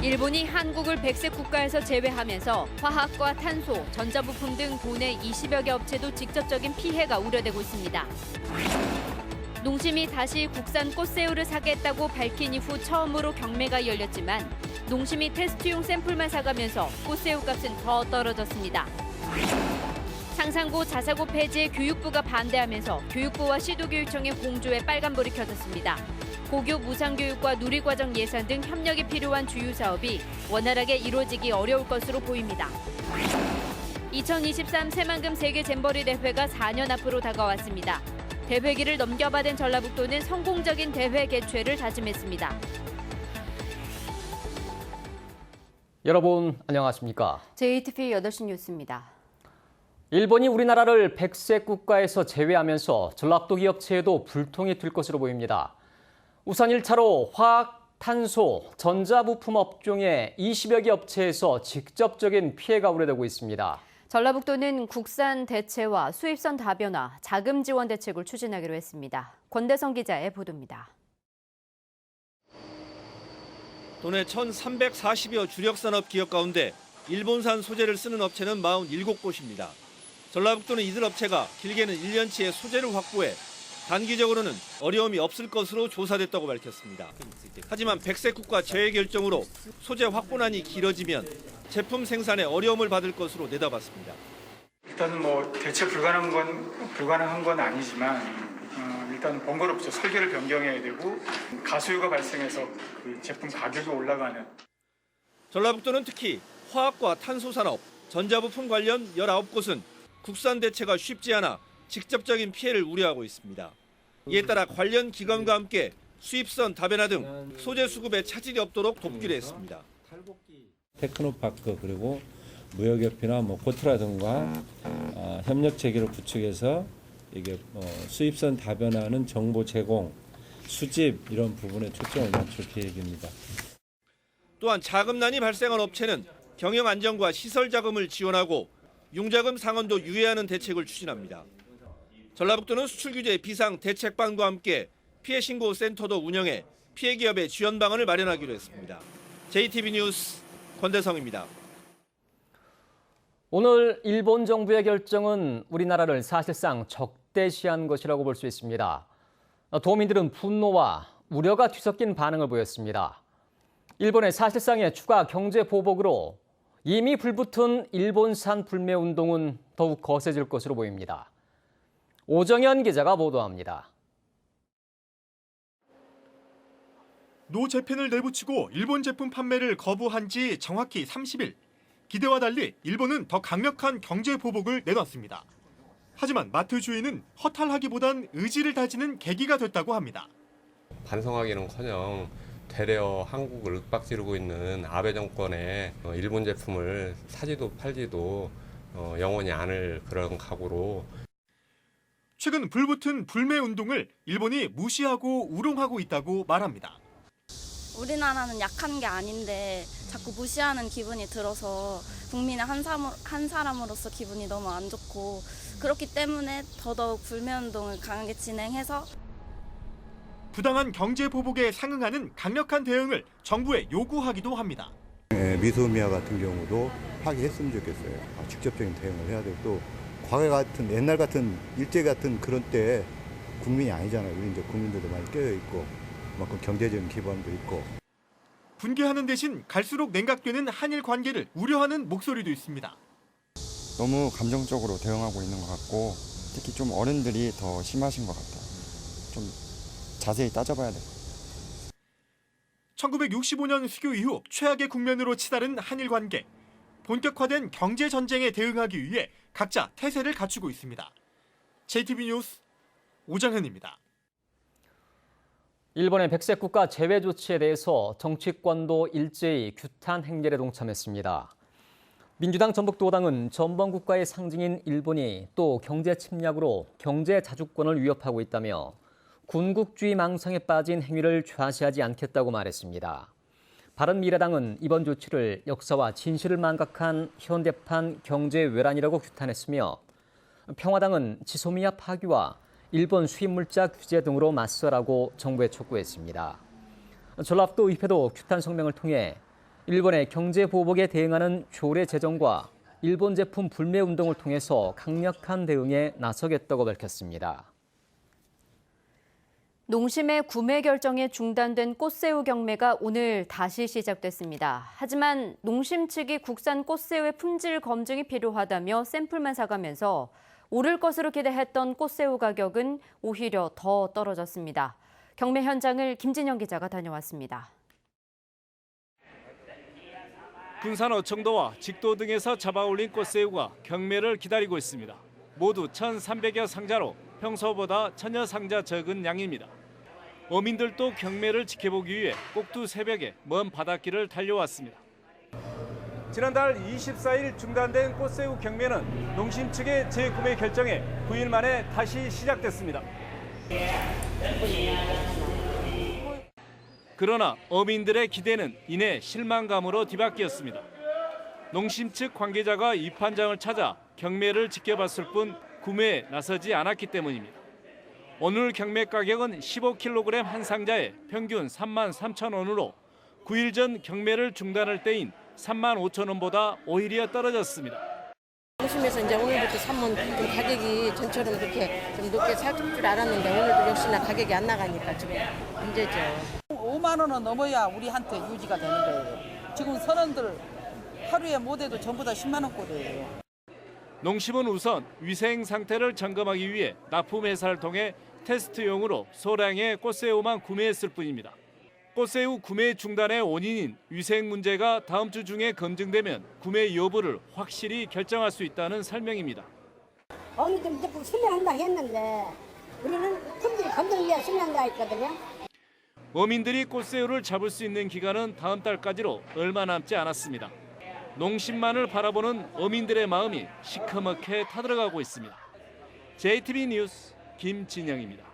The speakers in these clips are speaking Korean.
일본이 한국을 백색 국가에서 제외하면서 화학과 탄소, 전자부품 등 도내 20여 개 업체도 직접적인 피해가 우려되고 있습니다. 농심이 다시 국산 꽃새우를 사겠다고 밝힌 이후 처음으로 경매가 열렸지만 농심이 테스트용 샘플만 사가면서 꽃새우 값은 더 떨어졌습니다. 상산고 자사고 폐지에 교육부가 반대하면서 교육부와 시도교육청의 공조에 빨간불이 켜졌습니다. 고교 무상교육과 누리과정 예산 등 협력이 필요한 주요 사업이 원활하게 이루어지기 어려울 것으로 보입니다. 2023 새만금 세계 잼버리 대회가 4년 앞으로 다가왔습니다. 대회기를 넘겨받은 전라북도는 성공적인 대회 개최를 다짐했습니다. 여러분 안녕하십니까? JTBC 8시 뉴스입니다. 일본이 우리나라를 백색 국가에서 제외하면서 전라북도 기업체에도 불통이 튈 것으로 보입니다. 우선 1차로 화학, 탄소, 전자부품 업종의 20여 개 업체에서 직접적인 피해가 우려되고 있습니다. 전라북도는 국산 대체와 수입선 다변화, 자금 지원 대책을 추진하기로 했습니다. 권대성 기자의 보도입니다. 도내 1,340여 주력산업 기업 가운데 일본산 소재를 쓰는 업체는 47곳입니다. 전라북도는 이들 업체가 길게는 1년치의 소재를 확보해 단기적으로는 어려움이 없을 것으로 조사됐다고 밝혔습니다. 하지만 백색 국가 제외 결정으로 소재 확보난이 길어지면 제품 생산에 어려움을 받을 것으로 내다봤습니다. 일단은 대체 불가능한 건 아니지만 일단 번거롭죠. 설계를 변경해야 되고 가수요가 발생해서 그 제품 가격이 올라가는. 전라북도는 특히 화학과 탄소 산업, 전자부품 관련 19곳은 국산 대체가 쉽지 않아 직접적인 피해를 우려하고 있습니다. 이에 따라 관련 기관과 함께 수입선 다변화 등 소재 수급에 차질이 없도록 돕기로 했습니다. 테크노파크 그리고 무역협회나 고트라 등과 협력 체계를 구축해서 이게 수입선 다변화는 정보 제공, 수집 이런 부분에 초점을 맞출 계획입니다. 또한 자금난이 발생한 업체는 경영 안정과 시설 자금을 지원하고 융자금 상환도 유예하는 대책을 추진합니다. 전라북도는 수출규제 비상대책반과 함께 피해 신고 센터도 운영해 피해 기업의 지원 방안을 마련하기로 했습니다. JTBC 뉴스 권대성입니다. 오늘 일본 정부의 결정은 우리나라를 사실상 적대시한 것이라고 볼 수 있습니다. 도민들은 분노와 우려가 뒤섞인 반응을 보였습니다. 일본의 사실상의 추가 경제 보복으로 이미 불붙은 일본산 불매 운동은 더욱 거세질 것으로 보입니다. 오정현 기자가 보도합니다. 노 재팬을 내부치고 일본 제품 판매를 거부한 지 정확히 30일. 기대와 달리 일본은 더 강력한 경제 보복을 내놨습니다. 하지만 마트 주인은 허탈하기보단 의지를 다지는 계기가 됐다고 합니다. 반성하기는커녕 되레어 한국을 윽박지르고 있는 아베 정권의 일본 제품을 사지도 팔지도 영원히 않을 그런 각오로. 최근 불붙은 불매 운동을 일본이 무시하고 우롱하고 있다고 말합니다. 우리나라는 약한 게 아닌데 자꾸 무시하는 기분이 들어서 국민의 한 사람으로서 기분이 너무 안 좋고 그렇기 때문에 더더욱 불매운동을 강하게 진행해서 부당한 경제 보복에 상응하는 강력한 대응을 정부에 요구하기도 합니다. 미소미아 같은 경우도 파기했으면 좋겠어요. 직접적인 대응을 해야 되고 또 과거 같은 옛날 같은 일제 같은 그런 때 국민이 아니잖아요. 우리 이제 국민들도 많이 깨어 있고 그만큼 경제적인 기반도 있고. 분개하는 대신 갈수록 냉각되는 한일 관계를 우려하는 목소리도 있습니다. 너무 감정적으로 대응하고 있는 것 같고 특히 좀 어른들이 더 심하신 것 같아요. 좀 자세히 따져봐야 돼요. 1965년 수교 이후 최악의 국면으로 치달은 한일 관계. 본격화된 경제 전쟁에 대응하기 위해 각자 태세를 갖추고 있습니다. JTBC 뉴스 오정현입니다. 일본의 백색 국가 제외 조치에 대해서 정치권도 일제히 규탄 행렬에 동참했습니다. 민주당 전북도당은 전범국가의 상징인 일본이 또 경제 침략으로 경제 자주권을 위협하고 있다며 군국주의 망상에 빠진 행위를 좌시하지 않겠다고 말했습니다. 바른미래당은 이번 조치를 역사와 진실을 망각한 현대판 경제 외란이라고 규탄했으며 평화당은 지소미아 파기와 일본 수입물자 규제 등으로 맞서라고 정부에 촉구했습니다. 전라북도 의회도 규탄 성명을 통해 일본의 경제 보복에 대응하는 조례 제정과 일본 제품 불매 운동을 통해서 강력한 대응에 나서겠다고 밝혔습니다. 농심의 구매 결정이 중단된 꽃새우 경매가 오늘 다시 시작됐습니다. 하지만 농심 측이 국산 꽃새우의 품질 검증이 필요하다며 샘플만 사가면서 오를 것으로 기대했던 꽃새우 가격은 오히려 더 떨어졌습니다. 경매 현장을 김진영 기자가 다녀왔습니다. 군산어청도와 직도 등에서 잡아올린 꽃새우가 경매를 기다리고 있습니다. 모두 1,300여 상자로 평소보다 1000여 상자 적은 양입니다. 어민들도 경매를 지켜보기 위해 꼭두 새벽에 먼 바닷길을 달려왔습니다. 지난달 24일 중단된 꽃새우 경매는 농심 측의 재구매 결정에 9일 만에 다시 시작됐습니다. 그러나 어민들의 기대는 이내 실망감으로 뒤바뀌었습니다. 농심 측 관계자가 입판장을 찾아 경매를 지켜봤을 뿐 구매에 나서지 않았기 때문입니다. 오늘 경매 가격은 15kg 한 상자에 평균 33,000원으로 9일 전 경매를 중단할 때인 35,000원보다 오히려 떨어졌습니다. 농심에서 이제 오늘부터 사면 좀 가격이 전처럼 그렇게 좀 높게 살 줄 알았는데 오늘도 역시나 가격이 안 나가니까 지금 문제죠. 5만 원은 넘어야 우리한테 유지가 되는 거예요. 지금 선원들 하루에 못해도 전부 다 10만 원꼴이에요. 농심은 우선 위생 상태를 점검하기 위해 납품회사를 통해 테스트용으로 소량의 꽃새우만 구매했을 뿐입니다. 꽃새우 구매 중단의 원인인 위생 문제가 다음 주 중에 검증되면 구매 여부를 확실히 결정할 수 있다는 설명입니다. 어느들 무조건 수매한다 했는데 우리는 품질 검증 위해 수매한다 했거든요. 어민들이 꽃새우를 잡을 수 있는 기간은 다음 달까지로 얼마 남지 않았습니다. 농심만을 바라보는 어민들의 마음이 시커멓게 타들어가고 있습니다. JTB 뉴스 김진영입니다.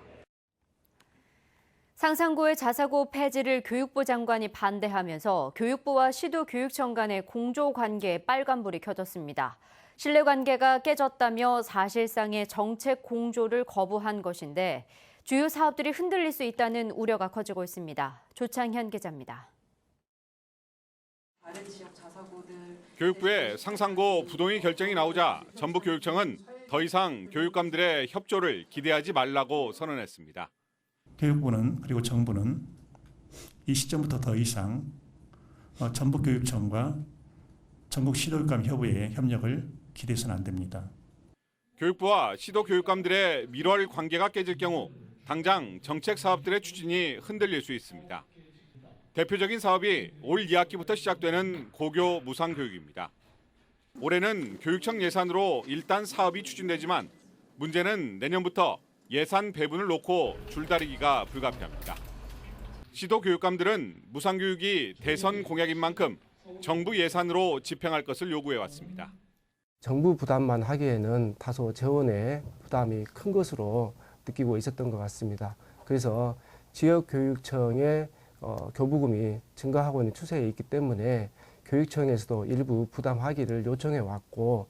상산고의 자사고 폐지를 교육부 장관이 반대하면서 교육부와 시도교육청 간의 공조 관계에 빨간불이 켜졌습니다. 신뢰관계가 깨졌다며 사실상의 정책 공조를 거부한 것인데 주요 사업들이 흔들릴 수 있다는 우려가 커지고 있습니다. 조창현 기자입니다. 교육부의 상산고 부동의 결정이 나오자 전북교육청은 더 이상 교육감들의 협조를 기대하지 말라고 선언했습니다. 교육부는 그리고 정부는 이 시점부터 더 이상 전북교육청과 전국 시도교육감 협의회의 협력을 기대해서는 안 됩니다. 교육부와 시도교육감들의 밀월 관계가 깨질 경우 당장 정책 사업들의 추진이 흔들릴 수 있습니다. 대표적인 사업이 올 2학기부터 시작되는 고교 무상교육입니다. 올해는 교육청 예산으로 일단 사업이 추진되지만 문제는 내년부터 예산 배분을 놓고 줄다리기가 불가피합니다. 시도교육감들은 무상교육이 대선 공약인 만큼 정부 예산으로 집행할 것을 요구해왔습니다. 정부 부담만 하기에는 다소 재원의 부담이 큰 것으로 느끼고 있었던 것 같습니다. 그래서 지역교육청의 교부금이 증가하고 있는 추세에 있기 때문에 교육청에서도 일부 부담하기를 요청해 왔고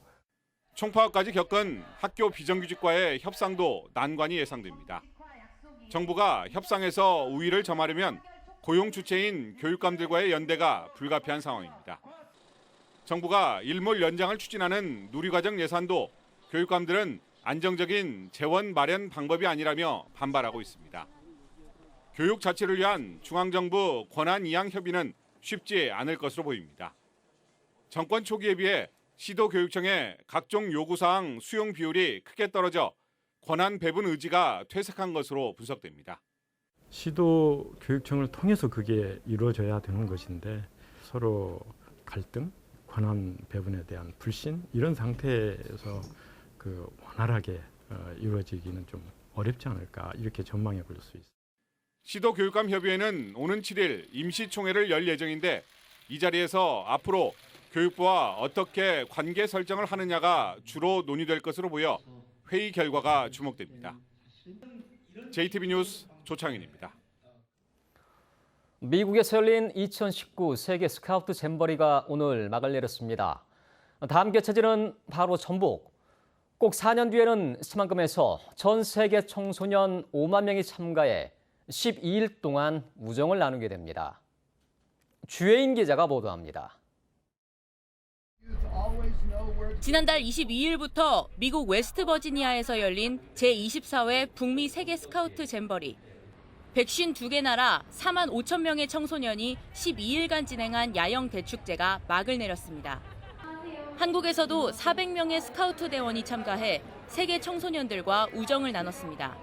총파업까지 겪은 학교 비정규직과의 협상도 난관이 예상됩니다. 정부가 협상에서 우위를 점하려면 고용 주체인 교육감들과의 연대가 불가피한 상황입니다. 정부가 일몰 연장을 추진하는 누리과정 예산도 교육감들은 안정적인 재원 마련 방법이 아니라며 반발하고 있습니다. 교육 자체를 위한 중앙정부 권한 이양 협의는 쉽지 않을 것으로 보입니다. 정권 초기에 비해 시도교육청의 각종 요구사항 수용 비율이 크게 떨어져 권한 배분 의지가 퇴색한 것으로 분석됩니다. 시도교육청을 통해서 그게 이루어져야 되는 것인데 서로 갈등, 권한 배분에 대한 불신 이런 상태에서 원활하게 이루어지기는 좀 어렵지 않을까 이렇게 전망해 볼 수 있습니다. 시도교육감협의회는 오는 7일 임시총회를 열 예정인데 이 자리에서 앞으로 교육부와 어떻게 관계 설정을 하느냐가 주로 논의될 것으로 보여 회의 결과가 주목됩니다. JTB 뉴스 조창현입니다. 미국에서 열린 2019 세계 스카우트 잼버리가 오늘 막을 내렸습니다. 다음 개최지는 바로 전북. 꼭 4년 뒤에는 스만금에서 전 세계 청소년 5만 명이 참가해 12일 동안 우정을 나누게 됩니다. 주혜인 기자가 보도합니다. 지난달 22일부터 미국 웨스트버지니아에서 열린 제24회 북미 세계 스카우트 잼버리. 152개 나라 4만 5천 명의 청소년이 12일간 진행한 야영 대축제가 막을 내렸습니다. 한국에서도 400명의 스카우트 대원이 참가해 세계 청소년들과 우정을 나눴습니다.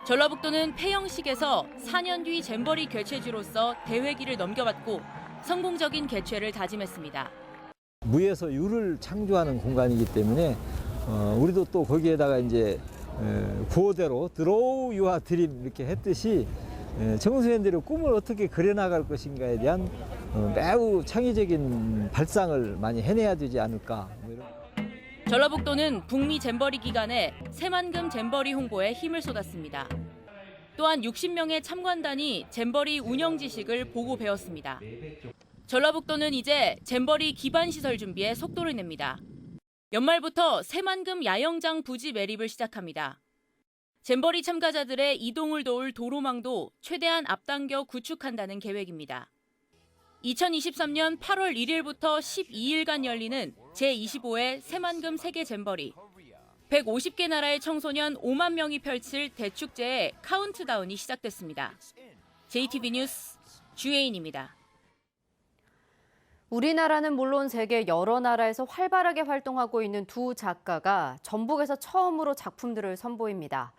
전라북도는 폐영식에서 4년 뒤 잼버리 개최지로서 대회기를 넘겨받고 성공적인 개최를 다짐했습니다. 무에서 유를 창조하는 공간이기 때문에 우리도 또 거기에다가 이제 구호대로 드로우 유아 드림 이렇게 했듯이 청소년들의 꿈을 어떻게 그려나갈 것인가에 대한 매우 창의적인 발상을 많이 해내야 되지 않을까. 전라북도는 북미 잼버리 기간에 새만금 잼버리 홍보에 힘을 쏟았습니다. 또한 60명의 참관단이 잼버리 운영 지식을 보고 배웠습니다. 전라북도는 이제 잼버리 기반 시설 준비에 속도를 냅니다. 연말부터 새만금 야영장 부지 매립을 시작합니다. 잼버리 참가자들의 이동을 도울 도로망도 최대한 앞당겨 구축한다는 계획입니다. 2023년 8월 1일부터 12일간 열리는 제25회 새만금 세계 잼버리. 150개 나라의 청소년 5만 명이 펼칠 대축제의 카운트다운이 시작됐습니다. JTB 뉴스 주혜인입니다. 우리나라는 물론 세계 여러 나라에서 활발하게 활동하고 있는 두 작가가 전북에서 처음으로 작품들을 선보입니다.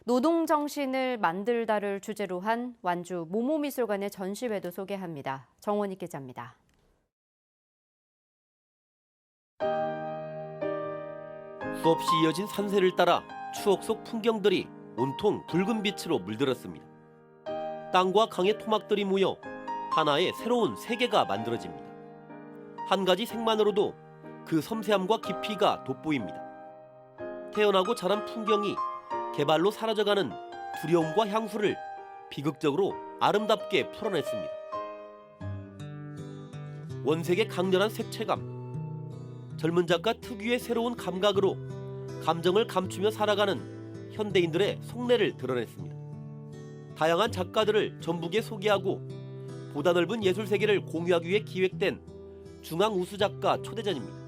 노동정신을 만들다를 주제로 한 완주 모모미술관의 전시회도 소개합니다. 정원익 기자입니다. 수없이 이어진 산세를 따라 추억 속 풍경들이 온통 붉은 빛으로 물들었습니다. 땅과 강의 토막들이 모여 하나의 새로운 세계가 만들어집니다. 한 가지 색만으로도 그 섬세함과 깊이가 돋보입니다. 태어나고 자란 풍경이 개발로 사라져가는 두려움과 향수를 비극적으로 아름답게 풀어냈습니다. 원색의 강렬한 색채감, 젊은 작가 특유의 새로운 감각으로 감정을 감추며 살아가는 현대인들의 속내를 드러냈습니다. 다양한 작가들을 전북에 소개하고 보다 넓은 예술 세계를 공유하기 위해 기획된 중앙우수작가 초대전입니다.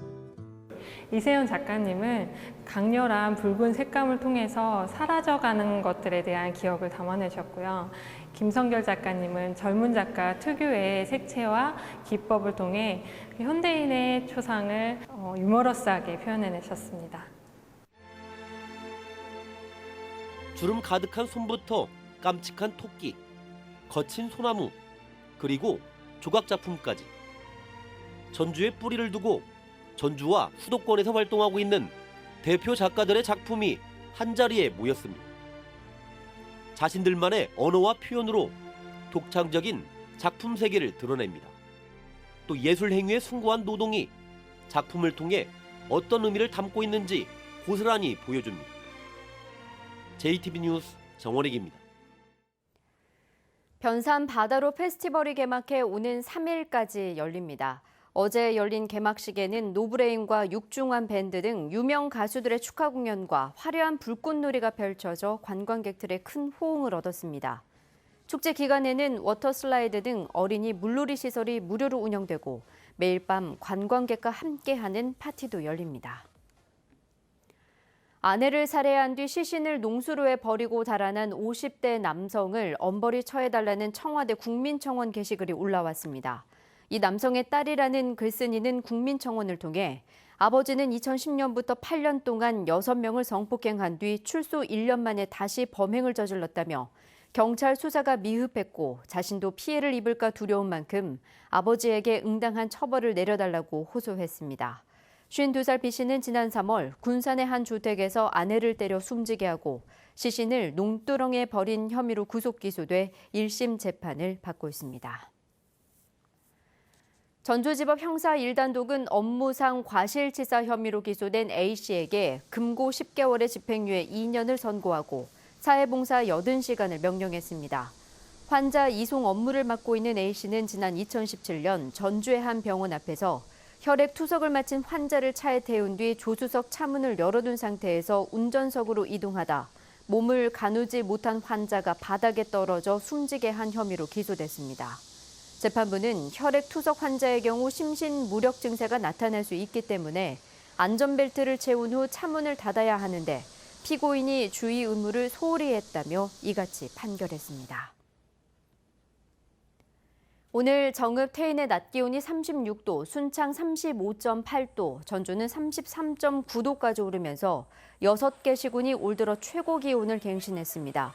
이세연 작가님은 강렬한 붉은 색감을 통해서 사라져가는 것들에 대한 기억을 담아내셨고요. 김성결 작가님은 젊은 작가 특유의 색채와 기법을 통해 현대인의 초상을 유머러스하게 표현해내셨습니다. 주름 가득한 손부터 깜찍한 토끼, 거친 소나무, 그리고 조각작품까지 전주에 뿌리를 두고 전주와 수도권에서 활동하고 있는 대표 작가들의 작품이 한자리에 모였습니다. 자신들만의 언어와 표현으로 독창적인 작품 세계를 드러냅니다. 또 예술 행위의 숭고한 노동이 작품을 통해 어떤 의미를 담고 있는지 고스란히 보여줍니다. JTB 뉴스 정원익입니다. 변산 바다로 페스티벌이 개막해 오는 3일까지 열립니다. 어제 열린 개막식에는 노브레인과 육중한 밴드 등 유명 가수들의 축하 공연과 화려한 불꽃놀이가 펼쳐져 관광객들의 큰 호응을 얻었습니다. 축제 기간에는 워터슬라이드 등 어린이 물놀이 시설이 무료로 운영되고 매일 밤 관광객과 함께하는 파티도 열립니다. 아내를 살해한 뒤 시신을 농수로에 버리고 달아난 50대 남성을 엄벌이 처해달라는 청와대 국민청원 게시글이 올라왔습니다. 이 남성의 딸이라는 글쓴이는 국민청원을 통해 아버지는 2010년부터 8년 동안 6명을 성폭행한 뒤 출소 1년 만에 다시 범행을 저질렀다며 경찰 수사가 미흡했고 자신도 피해를 입을까 두려운 만큼 아버지에게 응당한 처벌을 내려달라고 호소했습니다. 52살 B 씨는 지난 3월 군산의 한 주택에서 아내를 때려 숨지게 하고 시신을 농두렁에 버린 혐의로 구속 기소돼 1심 재판을 받고 있습니다. 전주지법 형사 1단독은 업무상 과실치사 혐의로 기소된 A 씨에게 금고 10개월의 집행유예 2년을 선고하고 사회봉사 80시간을 명령했습니다. 환자 이송 업무를 맡고 있는 A 씨는 지난 2017년 전주의 한 병원 앞에서 혈액 투석을 마친 환자를 차에 태운 뒤 조수석 차문을 열어둔 상태에서 운전석으로 이동하다 몸을 가누지 못한 환자가 바닥에 떨어져 숨지게 한 혐의로 기소됐습니다. 재판부는 혈액 투석 환자의 경우 심신 무력 증세가 나타날 수 있기 때문에 안전벨트를 채운 후 차문을 닫아야 하는데 피고인이 주의 의무를 소홀히 했다며 이같이 판결했습니다. 오늘 정읍 태인의 낮 기온이 36도, 순창 35.8도, 전주는 33.9도까지 오르면서 6개 시군이 올 들어 최고 기온을 갱신했습니다.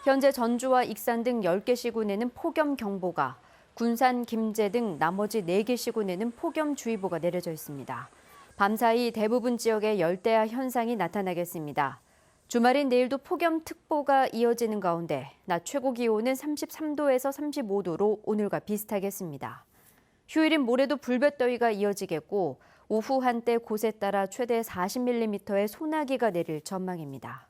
현재 전주와 익산 등 10개 시군에는 폭염경보가, 군산, 김제 등 나머지 4개 시군에는 폭염주의보가 내려져 있습니다. 밤사이 대부분 지역에 열대야 현상이 나타나겠습니다. 주말인 내일도 폭염특보가 이어지는 가운데 낮 최고 기온은 33도에서 35도로 오늘과 비슷하겠습니다. 휴일인 모레도 불볕더위가 이어지겠고 오후 한때 곳에 따라 최대 40mm의 소나기가 내릴 전망입니다.